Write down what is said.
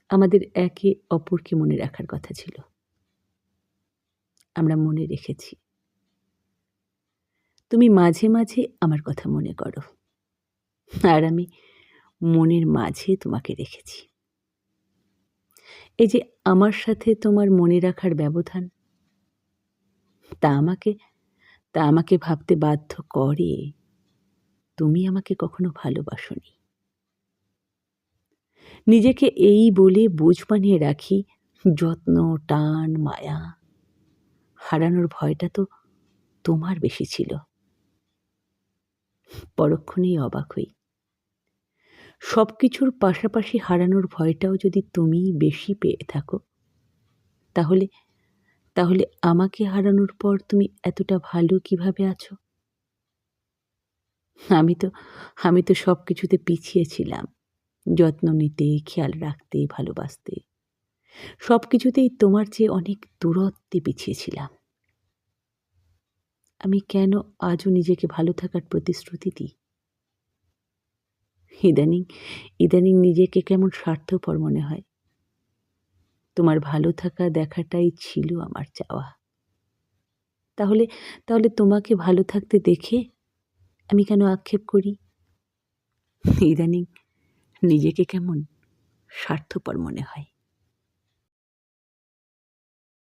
আমাদের একে অপরকে মনে রাখার কথা ছিল। আমরা মনে রেখেছি। তুমি মাঝে, মাঝে আমার কথা মনে করো। আর আমি মনের মাঝে তোমাকে রেখেছি। এই যে আমার সাথে তোমার মনে রাখার ব্যবধান, তা আমাকে তা আমাকে ভাবতে বাধ্য করে তুমি আমাকে কখনো ভালোবাসোনি। নিজেকে এই বলে বুঝ বানিয়ে রাখি যত্ন, টান, মায়া। হারানোর ভয়টা তো তোমার বেশি ছিল। পরক্ষণেই অবাক হই। সবকিছুর পাশাপাশি হারানোর ভয়টাও যদি তুমি বেশি পেয়ে থাকো, তাহলে তাহলে আমাকে হারানোর পর তুমি এতটা ভালো কিভাবে আছো? আমি তো সবকিছুতে পিছিয়ে ছিলাম। যত্ন নিতে, খেয়াল রাখতে, ভালোবাসতে। সবকিছুতেই তোমার চেয়ে অনেক দূরত্বে পিছিয়ে ছিলাম। আমি কেন আজও নিজেকে ভালো থাকার প্রতিশ্রুতি দিই? ইদানিং ইদানিং নিজেকে কেমন স্বার্থপর মনে হয়। তোমার ভালো থাকা দেখাটাই ছিল আমার চাওয়া। তাহলে তাহলে তোমাকে ভালো থাকতে দেখে আমি কেন আক্ষেপ করি? ইদানিং নিজেকে কেমন স্বার্থপর মনে হয়।